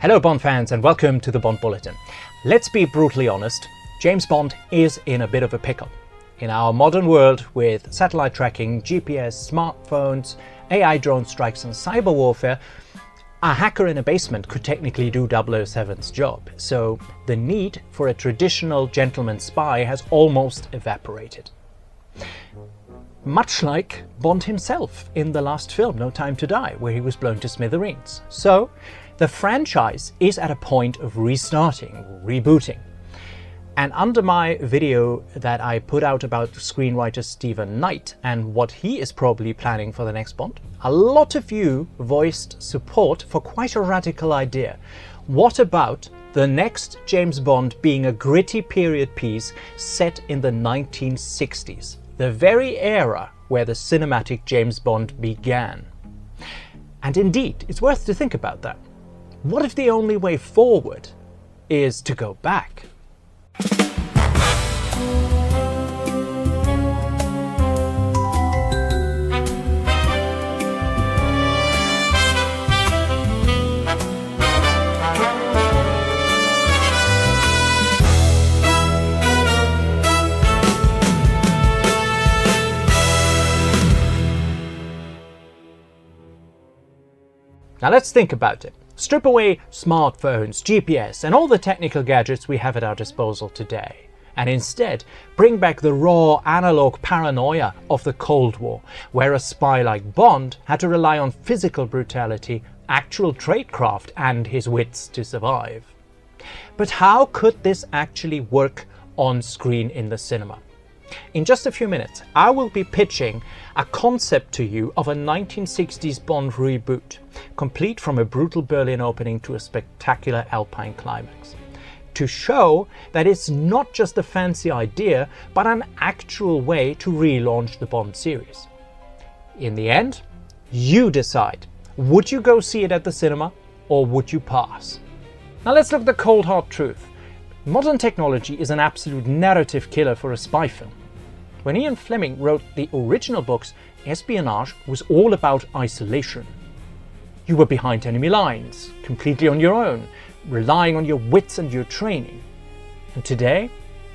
Hello Bond fans and welcome to the Bond Bulletin. Let's be brutally honest, James Bond is in a bit of a pickle. In our modern world with satellite tracking, GPS, smartphones, AI drone strikes and cyber warfare, a hacker in a basement could technically do 007's job, so the need for a traditional gentleman spy has almost evaporated. Much like Bond himself in the last film, No Time to Die, where he was blown to smithereens. So the franchise is at a point of restarting, rebooting. And under my video that I put out about screenwriter Stephen Knight and what he is probably planning for the next Bond, a lot of you voiced support for quite a radical idea. What about the next James Bond being a gritty period piece set in the 1960s, the very era where the cinematic James Bond began? And indeed, it's worth to think about that. What if the only way forward is to go back? Now let's think about it. Strip away smartphones, GPS and all the technical gadgets we have at our disposal today, and instead bring back the raw analog paranoia of the Cold War, where a spy like Bond had to rely on physical brutality, actual tradecraft and his wits to survive. But how could this actually work on screen in the cinema? In just a few minutes, I will be pitching a concept to you of a 1960s Bond reboot, complete from a brutal Berlin opening to a spectacular Alpine climax, to show that it's not just a fancy idea, but an actual way to relaunch the Bond series. In the end, you decide. Would you go see it at the cinema, or would you pass? Now let's look at the cold hard truth. Modern technology is an absolute narrative killer for a spy film. When Ian Fleming wrote the original books, espionage was all about isolation. You were behind enemy lines, completely on your own, relying on your wits and your training. And today,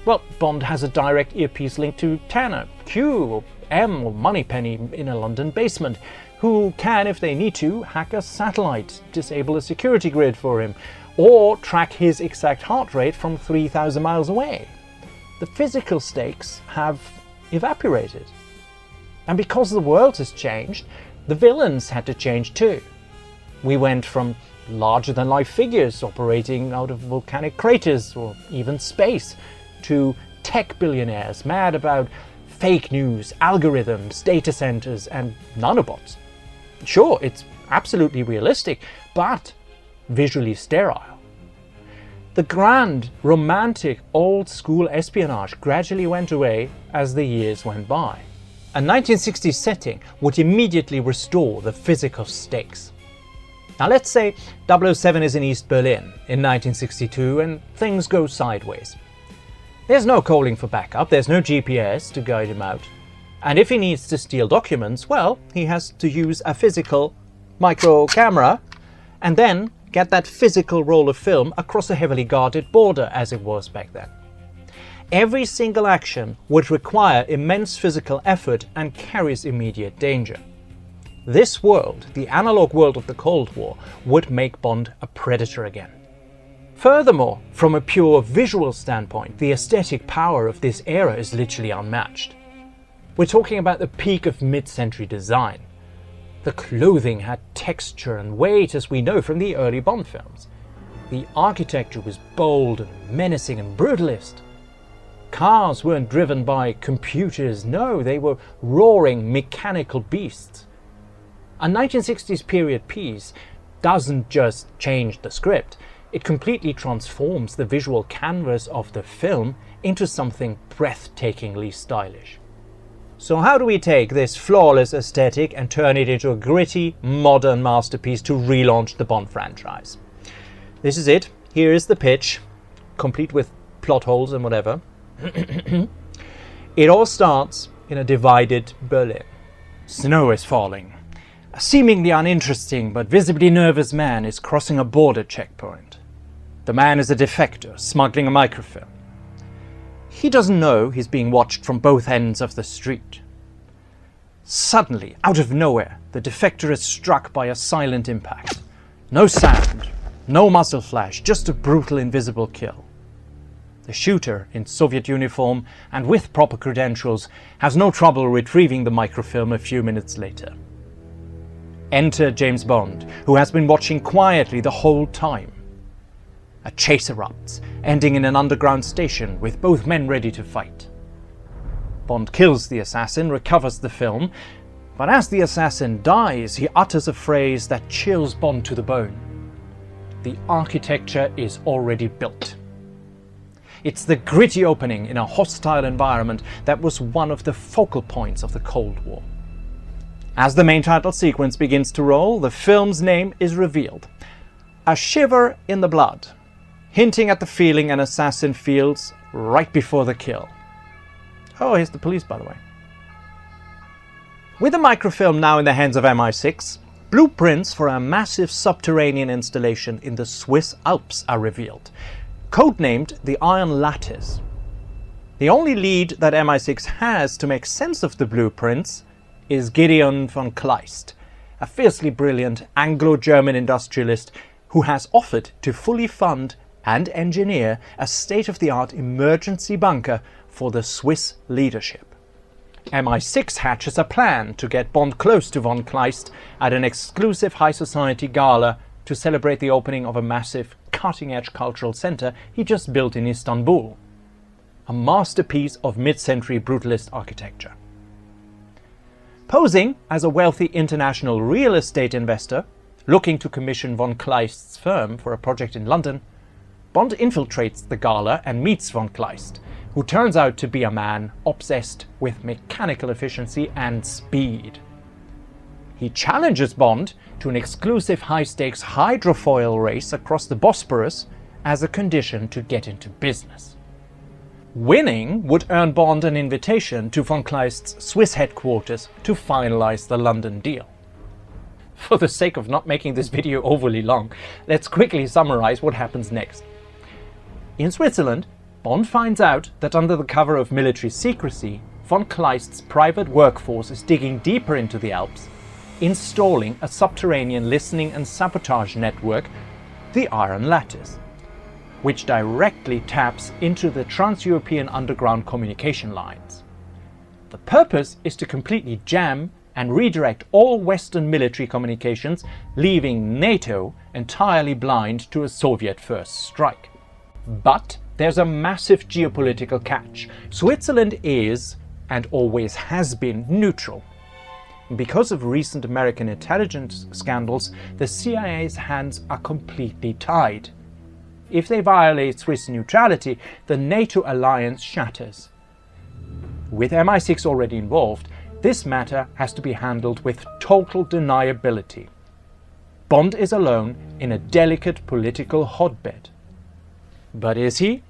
well, Bond has a direct earpiece link to Tanner, Q, or M, or Moneypenny in a London basement, who can, if they need to, hack a satellite, disable a security grid for him, or track his exact heart rate from 3,000 miles away. The physical stakes have evaporated. And because the world has changed, the villains had to change too. We went from larger-than-life figures operating out of volcanic craters or even space to tech billionaires mad about fake news, algorithms, data centers and nanobots. Sure, it's absolutely realistic, but visually sterile. The grand, romantic, old-school espionage gradually went away as the years went by. A 1960s setting would immediately restore the physical stakes. Now let's say 007 is in East Berlin in 1962 and things go sideways. There's no calling for backup, there's no GPS to guide him out. And if he needs to steal documents, well, he has to use a physical micro camera and then get that physical roll of film across a heavily guarded border as it was back then. Every single action would require immense physical effort and carries immediate danger. This world, the analog world of the Cold War, would make Bond a predator again. Furthermore, from a pure visual standpoint, the aesthetic power of this era is literally unmatched. We're talking about the peak of mid-century design. The clothing had texture and weight as we know from the early Bond films. The architecture was bold and menacing and brutalist. Cars weren't driven by computers, no, they were roaring mechanical beasts. A 1960s period piece doesn't just change the script, it completely transforms the visual canvas of the film into something breathtakingly stylish. So how do we take this flawless aesthetic and turn it into a gritty, modern masterpiece to relaunch the Bond franchise? This is it. Here is the pitch, complete with plot holes and whatever. It all starts in a divided Berlin. Snow is falling. A seemingly uninteresting but visibly nervous man is crossing a border checkpoint. The man is a defector smuggling a microfilm. He doesn't know he's being watched from both ends of the street. Suddenly, out of nowhere, the defector is struck by a silent impact. No sound, no muzzle flash, just a brutal invisible kill. The shooter, in Soviet uniform and with proper credentials, has no trouble retrieving the microfilm a few minutes later. Enter James Bond, who has been watching quietly the whole time. A chase erupts, ending in an underground station with both men ready to fight. Bond kills the assassin, recovers the film, but as the assassin dies, he utters a phrase that chills Bond to the bone. The architecture is already built. It's the gritty opening in a hostile environment that was one of the focal points of the Cold War. As the main title sequence begins to roll, the film's name is revealed. A Shiver in the Blood, hinting at the feeling an assassin feels right before the kill. Oh, here's the police, by the way. With the microfilm now in the hands of MI6, blueprints for a massive subterranean installation in the Swiss Alps are revealed, codenamed the Iron Lattice. The only lead that MI6 has to make sense of the blueprints is Gideon von Kleist, a fiercely brilliant Anglo-German industrialist who has offered to fully fund and engineer a state-of-the-art emergency bunker for the Swiss leadership. MI6 hatches a plan to get Bond close to von Kleist at an exclusive high society gala to celebrate the opening of a massive, cutting-edge cultural center he just built in Istanbul. A masterpiece of mid-century brutalist architecture. Posing as a wealthy international real estate investor, looking to commission von Kleist's firm for a project in London, Bond infiltrates the gala and meets von Kleist, who turns out to be a man obsessed with mechanical efficiency and speed. He challenges Bond to an exclusive high-stakes hydrofoil race across the Bosporus as a condition to get into business. Winning would earn Bond an invitation to von Kleist's Swiss headquarters to finalize the London deal. For the sake of not making this video overly long, let's quickly summarize what happens next. In Switzerland, Bond finds out that under the cover of military secrecy, von Kleist's private workforce is digging deeper into the Alps, installing a subterranean listening and sabotage network, the Iron Lattice, which directly taps into the trans-European underground communication lines. The purpose is to completely jam and redirect all Western military communications, leaving NATO entirely blind to a Soviet-first strike. But there's a massive geopolitical catch. Switzerland is, and always has been, neutral. Because of recent American intelligence scandals, the CIA's hands are completely tied. If they violate Swiss neutrality, the NATO alliance shatters. With MI6 already involved, this matter has to be handled with total deniability. Bond is alone in a delicate political hotbed. But is he?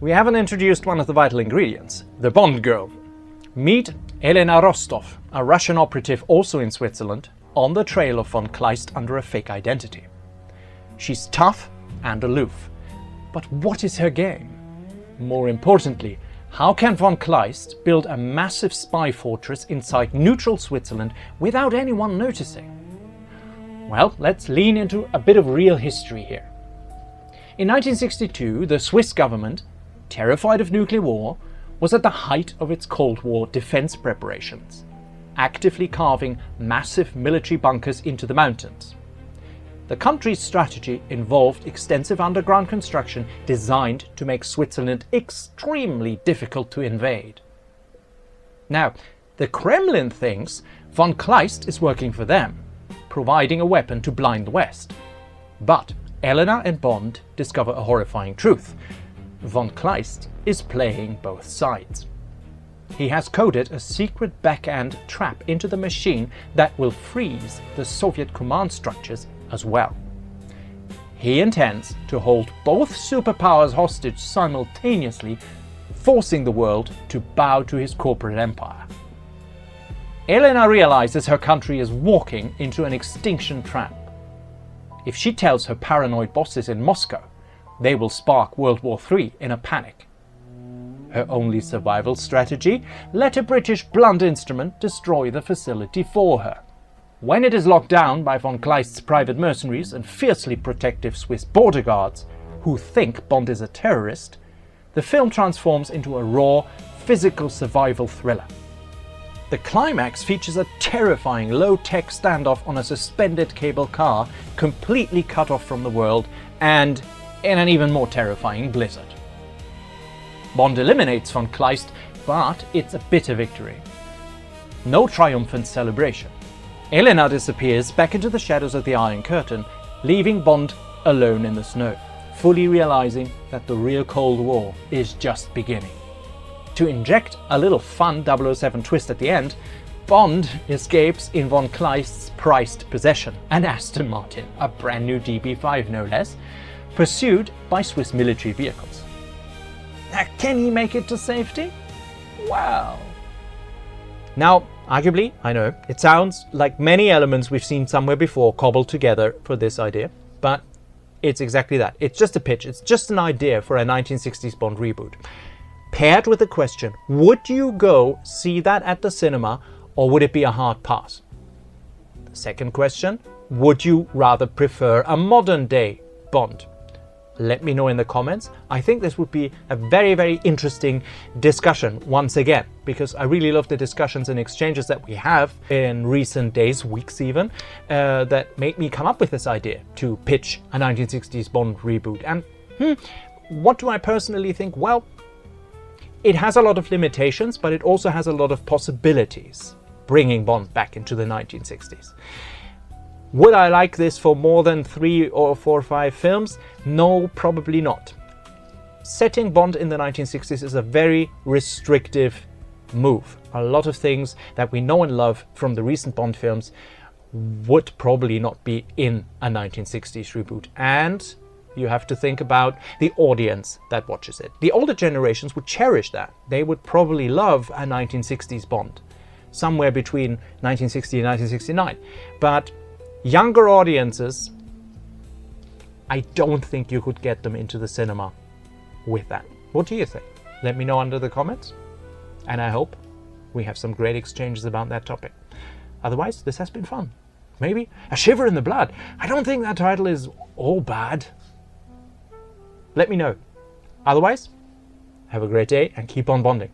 We haven't introduced one of the vital ingredients, the Bond girl. Meet Elena Rostov, a Russian operative also in Switzerland, on the trail of von Kleist under a fake identity. She's tough and aloof. But what is her game? More importantly, how can von Kleist build a massive spy fortress inside neutral Switzerland without anyone noticing? Well, let's lean into a bit of real history here. In 1962, the Swiss government, terrified of nuclear war, was at the height of its Cold War defense preparations, actively carving massive military bunkers into the mountains. The country's strategy involved extensive underground construction designed to make Switzerland extremely difficult to invade. Now, the Kremlin thinks von Kleist is working for them, providing a weapon to blind the West. But Elena and Bond discover a horrifying truth. Von Kleist is playing both sides. He has coded a secret back-end trap into the machine that will freeze the Soviet command structures as well. He intends to hold both superpowers hostage simultaneously, forcing the world to bow to his corporate empire. Elena realizes her country is walking into an extinction trap. If she tells her paranoid bosses in Moscow, they will spark World War III in a panic. Her only survival strategy: let a British blunt instrument destroy the facility for her. When it is locked down by von Kleist's private mercenaries and fiercely protective Swiss border guards, who think Bond is a terrorist, the film transforms into a raw, physical survival thriller. The climax features a terrifying low-tech standoff on a suspended cable car, completely cut off from the world, and in an even more terrifying blizzard. Bond eliminates von Kleist, but it's a bitter victory. No triumphant celebration. Elena disappears back into the shadows of the Iron Curtain, leaving Bond alone in the snow, fully realizing that the real Cold War is just beginning. To inject a little fun 007 twist at the end, Bond escapes in von Kleist's prized possession, an Aston Martin, a brand new DB5 no less, pursued by Swiss military vehicles. Now, can he make it to safety? Well. Now, arguably, I know, it sounds like many elements we've seen somewhere before cobbled together for this idea, but it's exactly that. It's just a pitch, it's just an idea for a 1960s Bond reboot. Paired with the question, would you go see that at the cinema, or would it be a hard pass? The second question, would you rather prefer a modern day Bond? Let me know in the comments. I think this would be a very, very interesting discussion once again, because I really love the discussions and exchanges that we have in recent days, weeks even, that made me come up with this idea to pitch a 1960s Bond reboot. And what do I personally think? Well, it has a lot of limitations, but it also has a lot of possibilities, bringing Bond back into the 1960s. Would I like this for more than 3 or 4 or 5 films? No, probably not. Setting Bond in the 1960s is a very restrictive move. A lot of things that we know and love from the recent Bond films would probably not be in a 1960s reboot. And you have to think about the audience that watches it. The older generations would cherish that. They would probably love a 1960s Bond, somewhere between 1960 and 1969. But younger audiences, I don't think you could get them into the cinema with that. What do you think? Let me know under the comments. And I hope we have some great exchanges about that topic. Otherwise, this has been fun. Maybe a shiver in the blood. I don't think that title is all bad. Let me know. Otherwise, have a great day and keep on bonding.